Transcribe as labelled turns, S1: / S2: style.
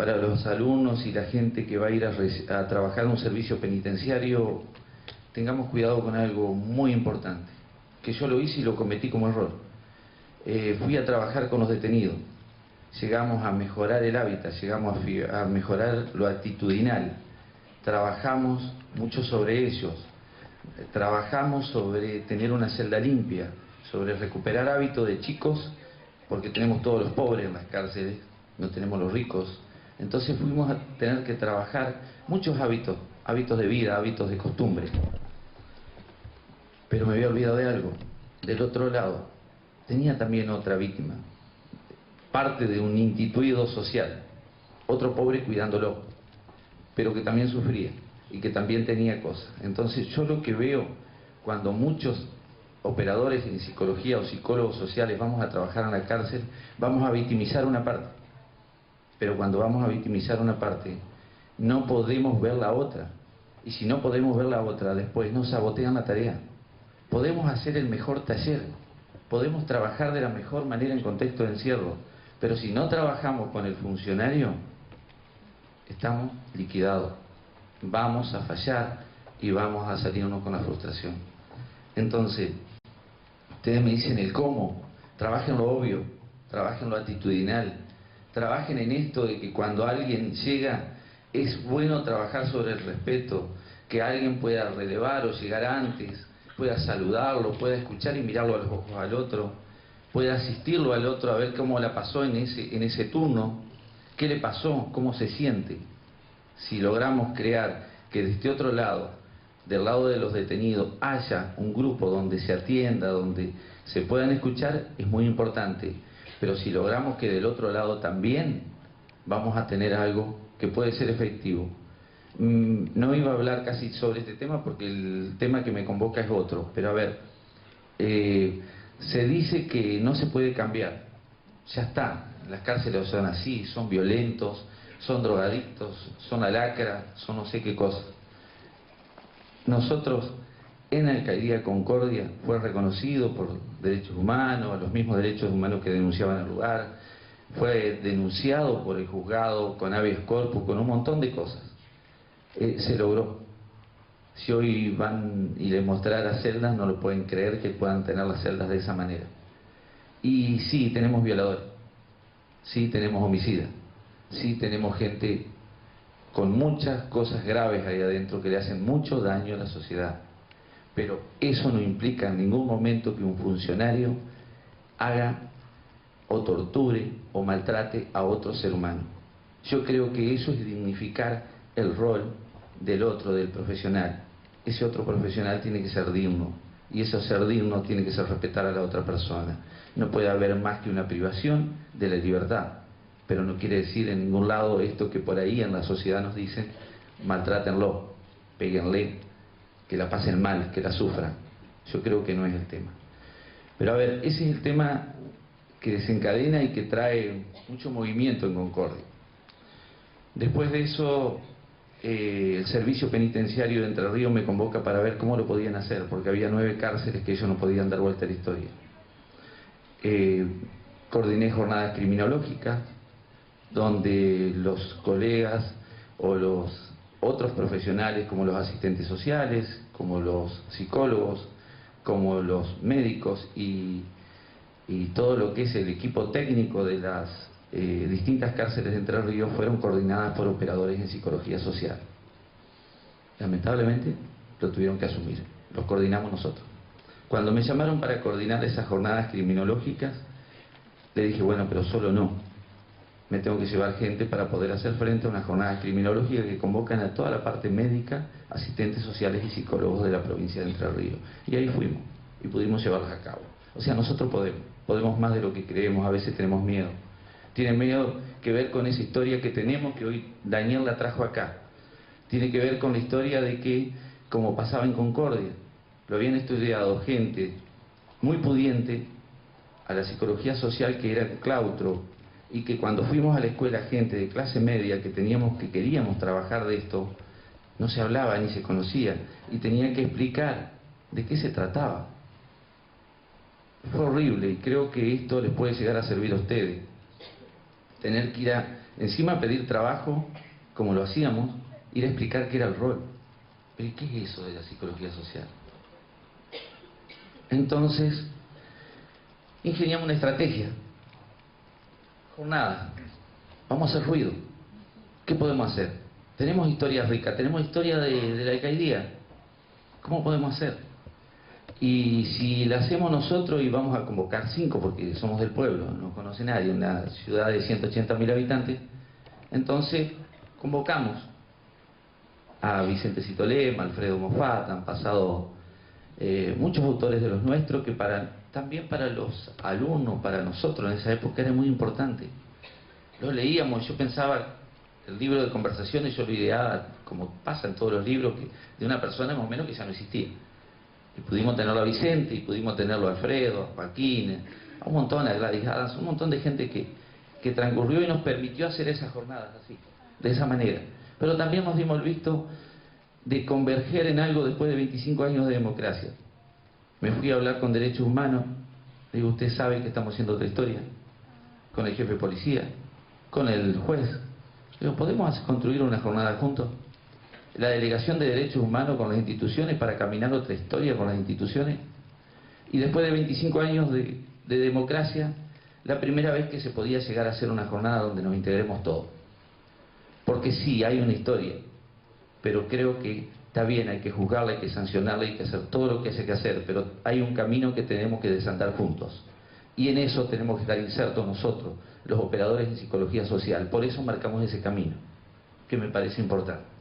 S1: para los alumnos y la gente que va a ir a trabajar en un servicio penitenciario, tengamos cuidado con algo muy importante, que yo lo hice y lo cometí como error. Fui a trabajar con los detenidos, llegamos a mejorar el hábitat, llegamos a mejorar lo actitudinal, trabajamos mucho sobre ellos, trabajamos sobre tener una celda limpia, sobre recuperar hábitos de chicos, porque tenemos todos los pobres en las cárceles, no tenemos los ricos. Entonces fuimos a tener que trabajar muchos hábitos, hábitos de vida, hábitos de costumbre. Pero me había olvidado de algo. Del otro lado, tenía también otra víctima, parte de un instituido social, otro pobre cuidándolo, pero que también sufría y que también tenía cosas. Entonces yo lo que veo cuando muchos operadores en psicología o psicólogos sociales vamos a trabajar en la cárcel, vamos a victimizar una parte. Pero cuando vamos a victimizar una parte, no podemos ver la otra. Y si no podemos ver la otra, después nos sabotean la tarea. Podemos hacer el mejor taller, podemos trabajar de la mejor manera en contexto de encierro, pero si no trabajamos con el funcionario, estamos liquidados. Vamos a fallar y vamos a salirnos con la frustración. Entonces, ustedes me dicen el cómo, trabajen lo obvio, trabajen lo actitudinal, trabajen en esto de que cuando alguien llega es bueno trabajar sobre el respeto, que alguien pueda relevar o llegar antes, pueda saludarlo, pueda escuchar y mirarlo a los ojos al otro, pueda asistirlo al otro a ver cómo la pasó en ese turno, qué le pasó, cómo se siente. Si logramos crear que de este otro lado, del lado de los detenidos, haya un grupo donde se atienda, donde se puedan escuchar, es muy importante. Pero si logramos que del otro lado también, vamos a tener algo que puede ser efectivo. No iba a hablar casi sobre este tema porque el tema que me convoca es otro, pero a ver, se dice que no se puede cambiar, ya está, las cárceles son así, son violentos, son drogadictos, son la lacra, son no sé qué cosas. Nosotros en la Alcaldía Concordia fue reconocido por derechos humanos, los mismos derechos humanos que denunciaban el lugar, fue denunciado por el juzgado con habeas corpus, con un montón de cosas. Se logró. Si hoy van y les mostrar las celdas, no lo pueden creer que puedan tener las celdas de esa manera. Y sí, tenemos violadores, sí tenemos homicidas, sí tenemos gente con muchas cosas graves ahí adentro que le hacen mucho daño a la sociedad. Pero eso no implica en ningún momento que un funcionario haga o torture o maltrate a otro ser humano. Yo creo que eso es dignificar el rol del otro, del profesional. Ese otro profesional tiene que ser digno, y eso ser digno tiene que ser respetar a la otra persona. No puede haber más que una privación de la libertad, pero no quiere decir en ningún lado esto que por ahí en la sociedad nos dicen: maltrátenlo, péguenle, que la pasen mal, que la sufran. Yo creo que no es el tema. Pero a ver, ese es el tema que desencadena y que trae mucho movimiento en Concordia. Después de eso, el servicio penitenciario de Entre Ríos me convoca para ver cómo lo podían hacer, porque había 9 cárceles que ellos no podían dar vuelta a la historia. Coordiné jornadas criminológicas, donde los colegas o los otros profesionales, como los asistentes sociales, como los psicólogos, como los médicos y todo lo que es el equipo técnico de las distintas cárceles de Entre Ríos, fueron coordinadas por operadores en psicología social. Lamentablemente lo tuvieron que asumir, los coordinamos nosotros. Cuando me llamaron para coordinar esas jornadas criminológicas, le dije: bueno, pero solo no, me tengo que llevar gente para poder hacer frente a unas jornadas criminológicas que convocan a toda la parte médica, asistentes sociales y psicólogos de la provincia de Entre Ríos. Y ahí fuimos y pudimos llevarlas a cabo. O sea, nosotros podemos más de lo que creemos. A veces tenemos miedo. Tiene miedo que ver con esa historia que tenemos, que hoy Daniel la trajo acá. Tiene que ver con la historia de que, como pasaba en Concordia, lo habían estudiado gente muy pudiente a la psicología social, que era claustro, y que cuando fuimos a la escuela, gente de clase media que queríamos trabajar de esto, no se hablaba ni se conocía, y tenía que explicar de qué se trataba. Fue horrible, y creo que esto les puede llegar a servir a ustedes. Tener que ir a Encima pedir trabajo, como lo hacíamos, ir a explicar qué era el rol. ¿Pero qué es eso de la psicología social? Entonces, ingeniamos una estrategia. Jornada. Vamos a hacer ruido. ¿Qué podemos hacer? Tenemos historias ricas, tenemos historia de la alcaldía. ¿Cómo podemos hacer? Y si la hacemos nosotros y vamos a convocar 5, porque somos del pueblo, no conoce nadie, una ciudad de 180.000 habitantes, entonces convocamos a Vicente Citolema, Alfredo Moffat, han pasado muchos autores de los nuestros que también para los alumnos, para nosotros en esa época era muy importante. Lo leíamos, yo pensaba, el libro de conversaciones yo lo ideaba, como pasa en todos los libros, de una persona más o menos que ya no existía. Y pudimos tenerlo a Vicente, y pudimos tenerlo a Alfredo, a Joaquín, a un montón, a Gladys Adams, un montón de gente que transcurrió y nos permitió hacer esas jornadas así, de esa manera. Pero también nos dimos el visto de converger en algo después de 25 años de democracia. Me fui a hablar con Derechos Humanos, le digo, usted sabe que estamos haciendo otra historia, con el jefe de policía, con el juez. Le digo, ¿podemos construir una jornada juntos? La delegación de derechos humanos con las instituciones para caminar otra historia con las instituciones. Y después de 25 años de democracia, la primera vez que se podía llegar a hacer una jornada donde nos integremos todos. Porque sí, hay una historia, pero creo que está bien, hay que juzgarla, hay que sancionarla, hay que hacer todo lo que hay que hacer, pero hay un camino que tenemos que desandar juntos. Y en eso tenemos que estar insertos nosotros, los operadores en psicología social. Por eso marcamos ese camino, que me parece importante.